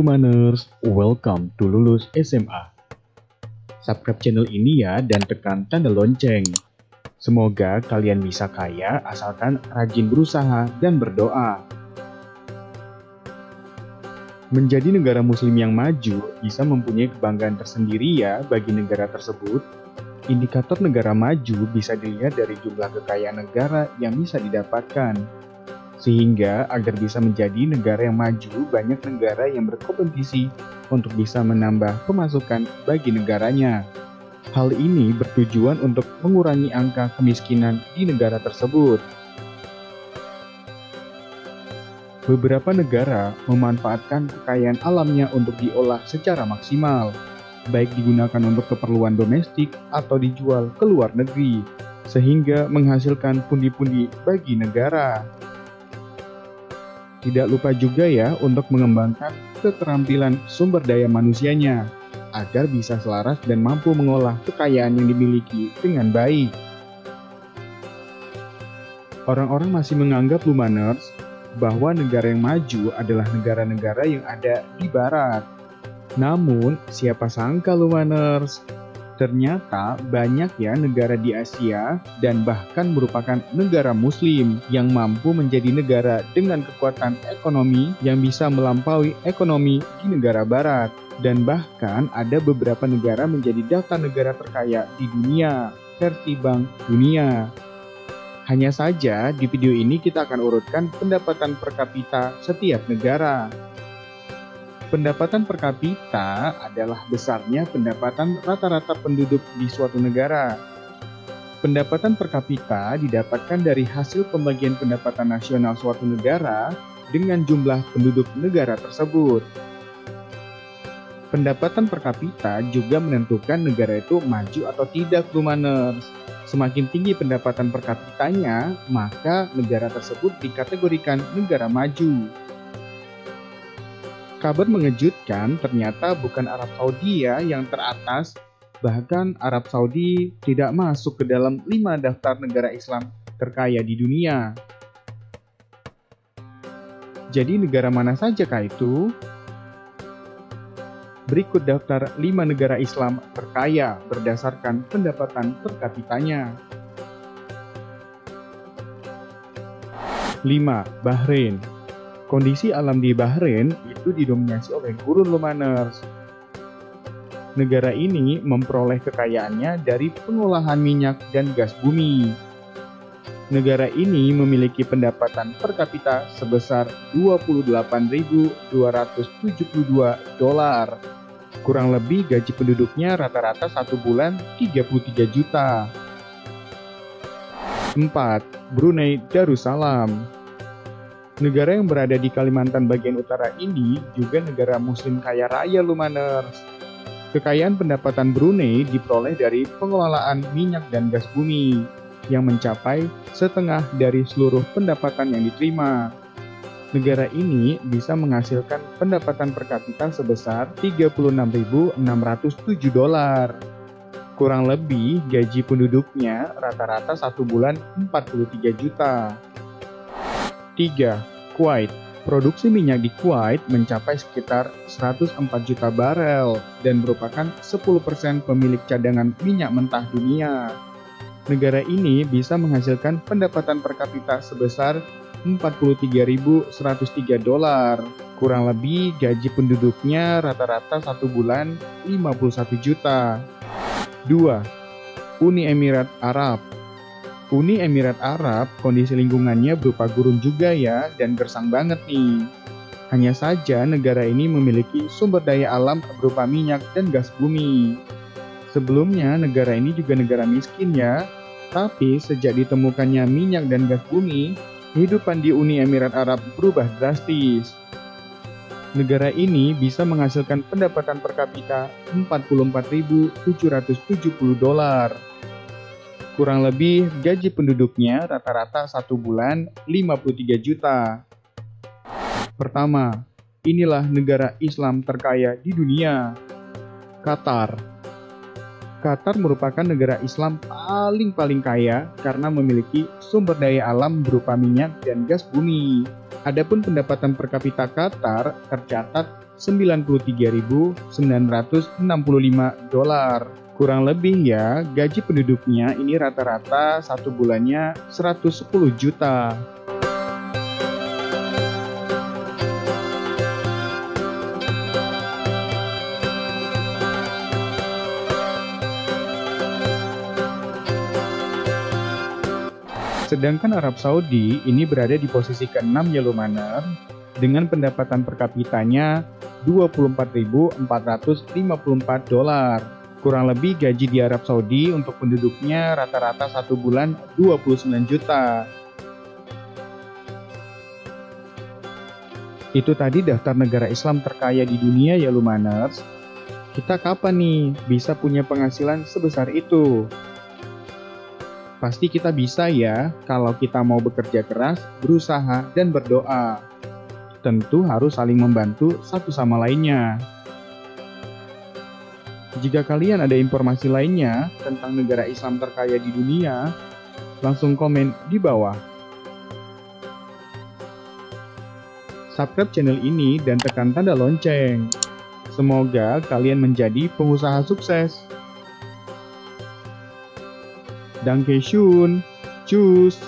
Lumaners, welcome to Lulus SMA. Subscribe channel ini ya dan tekan tanda lonceng. Semoga kalian bisa kaya asalkan rajin berusaha dan berdoa. Menjadi negara muslim yang maju bisa mempunyai kebanggaan tersendiri ya bagi negara tersebut. Indikator negara maju bisa dilihat dari jumlah kekayaan negara yang bisa didapatkan. Sehingga agar bisa menjadi negara yang maju, banyak negara yang berkompetisi untuk bisa menambah pemasukan bagi negaranya. Hal ini bertujuan untuk mengurangi angka kemiskinan di negara tersebut. Beberapa negara memanfaatkan kekayaan alamnya untuk diolah secara maksimal, baik digunakan untuk keperluan domestik atau dijual ke luar negeri, sehingga menghasilkan pundi-pundi bagi negara. Tidak lupa juga ya untuk mengembangkan keterampilan sumber daya manusianya, agar bisa selaras dan mampu mengolah kekayaan yang dimiliki dengan baik. Orang-orang masih menganggap Lumaners bahwa negara yang maju adalah negara-negara yang ada di barat. Namun, siapa sangka Lumaners, ternyata banyak ya negara di Asia dan bahkan merupakan negara muslim yang mampu menjadi negara dengan kekuatan ekonomi yang bisa melampaui ekonomi di negara barat. Dan bahkan ada beberapa negara menjadi daftar negara terkaya di dunia versi Bank Dunia. Hanya saja di video ini kita akan urutkan pendapatan per kapita setiap negara. Pendapatan per kapita adalah besarnya pendapatan rata-rata penduduk di suatu negara. Pendapatan per kapita didapatkan dari hasil pembagian pendapatan nasional suatu negara dengan jumlah penduduk negara tersebut. Pendapatan per kapita juga menentukan negara itu maju atau tidak, Lumaners. Semakin tinggi pendapatan per kapitanya, maka negara tersebut dikategorikan negara maju. Kabar mengejutkan, ternyata bukan Arab Saudi ya yang teratas, bahkan Arab Saudi tidak masuk ke dalam 5 daftar negara Islam terkaya di dunia. Jadi negara mana saja kah itu? Berikut daftar 5 negara Islam terkaya berdasarkan pendapatan per kapitanya. 5. Bahrain. Kondisi alam di Bahrain itu didominasi oleh gurun, Lumaners. Negara ini memperoleh kekayaannya dari pengolahan minyak dan gas bumi. Negara ini memiliki pendapatan per kapita sebesar $28.272. Kurang lebih gaji penduduknya rata-rata satu bulan 33 juta. 4. Brunei Darussalam. Negara yang berada di Kalimantan bagian utara ini juga negara muslim kaya raya, Lumaners. Kekayaan pendapatan Brunei diperoleh dari pengelolaan minyak dan gas bumi yang mencapai setengah dari seluruh pendapatan yang diterima. Negara ini bisa menghasilkan pendapatan per kapita sebesar $36.607. Kurang lebih gaji penduduknya rata-rata satu bulan 43 juta. 3. Kuwait. Produksi minyak di Kuwait mencapai sekitar 104 juta barel dan merupakan 10% pemilik cadangan minyak mentah dunia. Negara ini bisa menghasilkan pendapatan per kapita sebesar $43.103. Kurang lebih gaji penduduknya rata-rata satu bulan 51 juta. 2. Uni Emirat Arab. Uni Emirat Arab kondisi lingkungannya berupa gurun juga ya dan gersang banget nih. Hanya saja negara ini memiliki sumber daya alam berupa minyak dan gas bumi. Sebelumnya negara ini juga negara miskin ya, tapi sejak ditemukannya minyak dan gas bumi, kehidupan di Uni Emirat Arab berubah drastis. Negara ini bisa menghasilkan pendapatan per kapita $44.770. Kurang lebih gaji penduduknya rata-rata satu bulan 53 juta. Pertama, inilah negara Islam terkaya di dunia. Qatar. Qatar merupakan negara Islam paling kaya karena memiliki sumber daya alam berupa minyak dan gas bumi. Adapun pendapatan per kapita Qatar tercatat $93.965. Kurang lebih ya, gaji penduduknya ini rata-rata satu bulannya 110 juta. Sedangkan Arab Saudi ini berada di posisi ke-6 ya Lumaner, dengan pendapatan per kapitanya $24.454. Kurang lebih gaji di Arab Saudi untuk penduduknya rata-rata satu bulan 29 juta. Itu tadi daftar negara Islam terkaya di dunia ya Lumaners. Kita kapan nih bisa punya penghasilan sebesar itu? Pasti kita bisa ya, kalau kita mau bekerja keras, berusaha, dan berdoa. Tentu harus saling membantu satu sama lainnya. Jika kalian ada informasi lainnya tentang negara Islam terkaya di dunia, langsung komen di bawah. Subscribe channel ini dan tekan tanda lonceng. Semoga kalian menjadi pengusaha sukses. Danke schön. Tschüss.